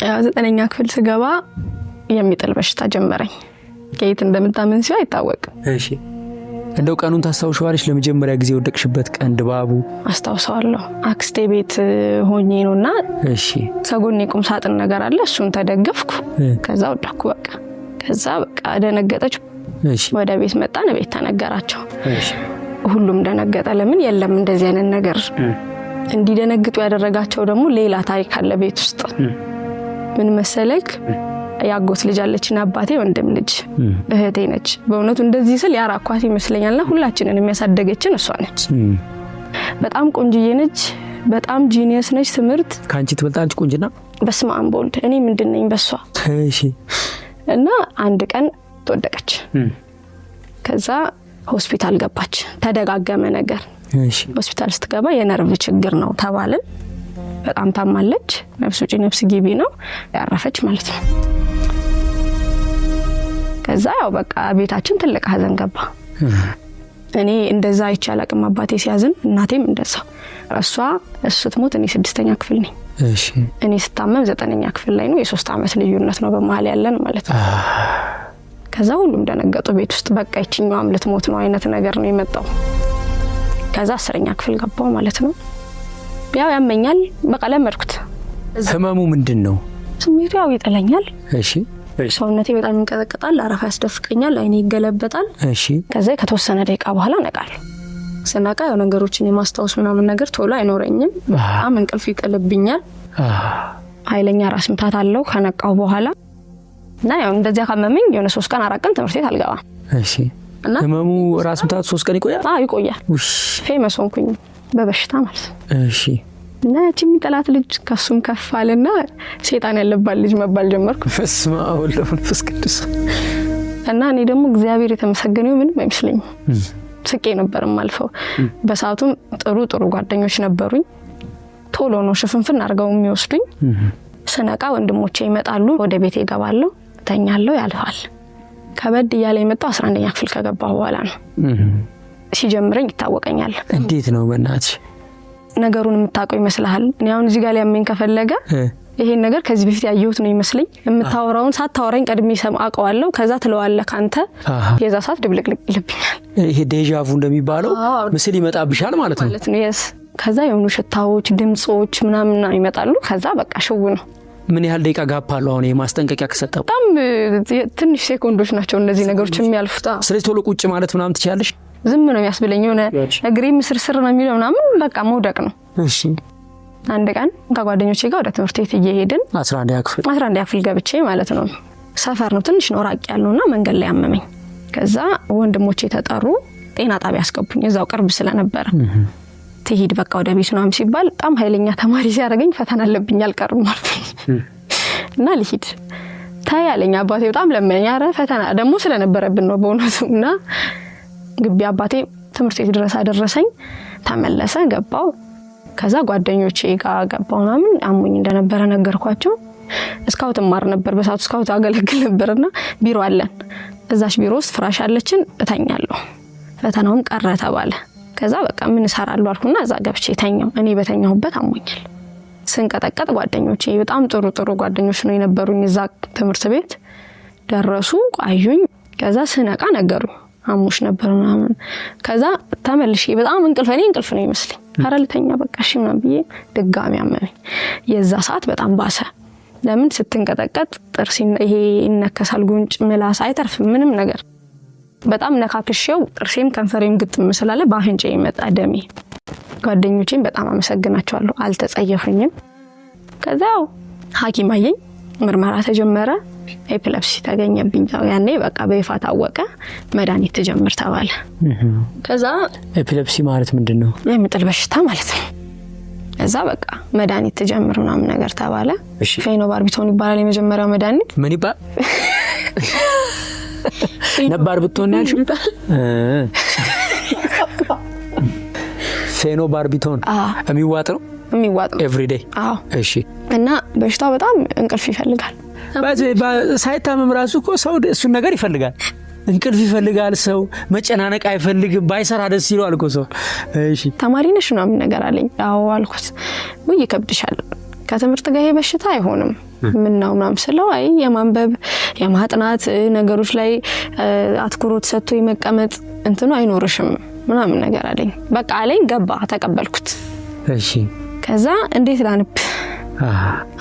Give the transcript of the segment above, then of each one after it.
9ኛ ክፍል ስገባ የሚጥል በሽታ ጀመረኝ። ከየት እንደምታመን ሲው አይታወቅም። እሺ እንደው ቀኑን ታስታውሻለሽ? ለመጀመሪያ ጊዜ ወደቅሽበት ቀን ድባቡ? አስታውሳለሁ። አክስቴ ቤት ሆኜ ነውና እሺ ሰጎኔ ቁም ሳጥን ነገር አለ፣ እሱን ተደገፍኩ። ከዛ ወደኩ። ከዛ ደነገጠች። እሺ ወደ ቤት መጣን። ቤት ተነገራቸው። እሺ ሁሉም ደነገጠ። ለምን የለም እንደዚህ አይነት ነገር። እንዲደነግጡ ያደረጋቸው ደግሞ ሌላ ታሪክ አለ ቤት ውስጥ። ምን መሰለክ? ያጎት ልጅ አለችና አባቴ ወንድም ልጅ እህቴ ነች። በእውነቱ እንደዚህ ስል ያራኳት ይመስለኛልና ሁላችንን የሚያሳደገችን እሷ ነች። በጣም ቆንጅዬ ነች፣ በጣም ጂኒየስ ነች። ትምህርት ካንቺ ትበልጣለች ቁንጅና። በስመ አብ ወልድ። እኔ ምንድነኝ በሷ? እሺ እና አንድ ቀን ተወደቀች። ከዛ ሆስፒታል ገባች። ተደጋገመ ነገር። እሺ ሆስፒታል ስትገባ የነርቭ ችግር ነው ተባልን። በጣም ታማለች። ነፍስ ውጪ ነፍስ ግቢ ነው ያረፈች ማለት ነው። ከዛ ያው በቃ ቤታችን ትልቅ ሀዘን ገባ። እኔ እንደዛ አይቻላቅም አባቴ ሲያዝን፣ እናቴም እንደዛ። እሷ ስትሞት እኔ 6ኛ ክፍል ነኝ። እሺ እኔ ስታመም 9ኛ ክፍል ላይ ነው። የ3 አመት ልዩነት ነው በመሃል ያለን ማለት ነው። ከዛ ሁሉም ደነገጡ ቤት ውስጥ። በቃ እቺኛዋም ልትሞት ነው አይነት ነገር ነው የመጣው። ከዛ 10ኛ ክፍል ገባው ማለት ነው። ያው ያመኛል፣ በቃ ለመድኩት። ህመሙ ምንድነው? ስሜቱ ያው ይጥለኛል። እሺ ሰውነቴ በጣም ይንቀጠቀጣል፣ አረፋ ያስደፍቀኛል፣ አይኔ ይገለበጣል። እሺ ከዛ ከተወሰነ ደቂቃ በኋላ ነቃለሁ። ስነቃ ያው ነገሮችን የማስታወስ ምናምን ነገር ቶሎ አይኖረኝም። በጣም እንቅልፍ ይጥልብኛል። ኃይለኛ ራስ ምታት አለው ከነቃው በኋላ። እና ያው እንደዚያ ካመመኝ የሆነ 3 ቀን 4 ቀን ትምህርት ቤት አልገባም። እሺ እና ህመሙ ራስ ምታት 3 ቀን ይቆያል? ይቆያል። ፌመስ ሆንኩኝ በበሽታ ማለት ነው። እሺ እና ቺሚጠላት ልጅ ከሱም ከፋልና ሴጣን ያለባት ልጅ መባል ጀመርኩ። በስመ አብ ወወልድ ወመንፈስ ቅዱስ። እና እኔ ደግሞ እግዚአብሔር የተመሰገነው ምንም አይመስለኝም። ስቄ ነበር ማልፈው። በሰዓቱም ጥሩ ጓደኞች ነበሩኝ። ቶሎ ነው ሽፍንፍን አርገው የሚወስዱኝ። ስነቃ ወንድሞቼ ይመጣሉ፣ ወደ ቤቴ እገባለሁ፣ ተኛለሁ፣ ያልፋል። ከበድ እያለ የመጣው 11ኛ ክፍል ከገባሁ በኋላ ነው። ሲጀምረኝ ይታወቀኛል። እንዴት ነው በእናትሽ ነገሩን የምታውቀው ይመስልሃል? እኔ አሁን እዚህ ጋር ሊያመኝ ከፈለገ ይሄን ነገር ከዚህ በፊት ያየሁት ነው ይመስልኝ። የምታወራውን ሳታወራኝ ቀድሜ አውቀዋለሁ። ከዛ ትለዋለህ ካንተ የዛ ሰዓት ድብልቅልቅ ይልብኛል። ይሄ ዴጃvu እንደሚባለው ምስል ይመጣብሻል ማለት ነው። yes ከዛ የሆኑ ሽታዎች፣ ድምጾች ምናምን ይመጣሉ። ከዛ በቃ ሽው ነው። ምን ያህል ደቂቃ ጋፕ አለው አሁን የማስጠንቀቂያ ከሰጠው? በጣም ትንሽ ሴኮንዶች ናቸው እነዚህ ነገሮች የሚያልፉት። ስለዚህ ቶሎ ቁጭ ማለት ምናምን ትችያለሽ? ዝም ነው የሚያስብለኝ። የሆነ እግሬ ምስርስር ነው የሚለው ምናምን በቃ መውደቅ ነው። እሺ አንድ ቀን ከጓደኞቼ ጋር ወደ ትምህርት ቤት እየሄድን 11ኛ ክፍል ገብቼ ማለት ነው። ሰፈር ነው ትንሽ ነው ራቅ ያለውና መንገድ ላይ ያመመኝ። ከዛ ወንድሞቼ ተጠሩ፣ ጤና ጣቢያ አስገቡኝ። እዛው ቅርብ ስለነበረ ትሂድ በቃ ወደ ቤት ነው ሲባል በጣም ኃይለኛ ተማሪ ሲያደርገኝ ፈተና አለብኝ አልቀርም ማለት እና ልሂድ ታያለኝ። አባቴ በጣም ለመነኝ። አረ ፈተና ደግሞ ስለነበረብን ነው በእውነቱና ግቢ አባቴ ትምህርት ቤት ድረስ አደረሰኝ። ተመለሰ፣ ገባው። ከዛ ጓደኞቼ ጋር ገባውና ምን አሙኝ እንደነበረ ነገርኳቸው። ስካውት ማር ነበር በሰዓቱ ስካውት አገለግል ነበርና ቢሮ አለን። እዛሽ ቢሮ ውስጥ ፍራሽ አለችን፣ እተኛለሁ። ፈተናውም ቀረ ተባለ። ከዛ በቃ ምን እሰራለሁ አልኩና እዛ ገብቼ ተኛው። እኔ በተኛሁበት አሞኛል። ስንቀጠቀጥ ጓደኞቼ በጣም ጥሩ ጓደኞች ነው የነበሩኝ እዛ ትምህርት ቤት ደረሱ፣ አዩኝ። ከዛ ስነቃ ነገሩኝ አሙሽ ነበርና ከዛ ተመልሼ በጣም እንቅልፍ ነው ይመስልኝ። አራልተኛ በቃ እሺ ምናምን ብዬ ድጋሚ አመመኝ። የዛ ሰዓት በጣም ባሰ። ለምን ስትንቀጠቀጥ ጥርስ ይሄ ይነከሳል፣ ጉንጭ ምላስ አይተርፍም ምንም ነገር። በጣም ነካክሼው ጥርሴም ከንፈሬም ግጥም ስላለ ባፍንጬ ይመጣ ደሜ። ጓደኞቼን በጣም አመሰግናቸዋለሁ፣ አልተጸየፉኝም። ከዛው ሐኪም አየኝ፣ ምርመራ ተጀመረ። ኤፒሌፕሲ ተገኘብኝ። ያኔ በቃ በይፋ ታወቀ፣ መድኃኒት ተጀምር ተባለ። ከዛ ኤፒሌፕሲ ማለት ምንድነው? የሚጥል በሽታ ማለት ነው። ከዛ በቃ መድኃኒት ተጀምር ምናምን ነገር ተባለ። ፌኖባርቢቶን ይባላል የመጀመሪያው መድኃኒት። ምን ይባል? ነባር ብትሆን ያልሽ ፌኖባርቢቶን የሚዋጥ ነው ኤቭሪዴይ። እሺ። እና በሽታው በጣም እንቅልፍ ይፈልጋል። ሳይታመም ራሱ እኮ ሰው እሱን ነገር ይፈልጋል። እንቅልፍ ይፈልጋል ሰው፣ መጨናነቅ አይፈልግም። ባይሰራ ደስ ይለዋል እኮ ሰው። እሺ። ተማሪ ነሽ ምናምን ነገር አለኝ። አዎ አልኩት። ወይ ይከብድሻል። ከትምህርት ጋር በሽታ አይሆንም ምን ነው ምናምን ስለው አይ የማንበብ የማጥናት ነገሮች ላይ አትኩሮት ሰጥቶ የመቀመጥ እንትኑ አይኖርሽም ምናምን ነገር አለኝ። በቃ አለኝ ገባ ተቀበልኩት። እሺ ከዛ እንዴት ላንብ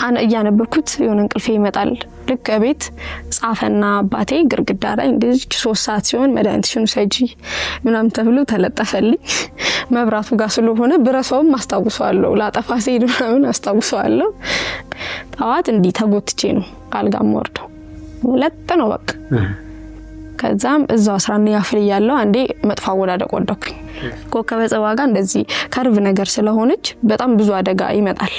አና እያነበብኩት የሆነ እንቅልፌ ይመጣል። ልክ ቤት ጻፈና አባቴ ግርግዳ ላይ እንደዚህ 3 ሰዓት ሲሆን መድኃኒትሽን ሰጂ ምናምን ተብሎ ተለጠፈልኝ። መብራቱ ጋር ስለሆነ ብረሰውም አስታውሰዋለሁ ላጠፋ ሲሄድ ምናምን አስታውሰዋለሁ። ጣዋት እንዲህ ተጎትቼ ነው አልጋም ወርደው ለጥ ነው በቃ። ከዛም እዛው 11ኛ ክፍል ያለው አንዴ መጥፋ ወዳደቅ ወደኩኝ። ኮከበ ጽባጋ እንደዚህ ከርቭ ነገር ስለሆነች በጣም ብዙ አደጋ ይመጣል።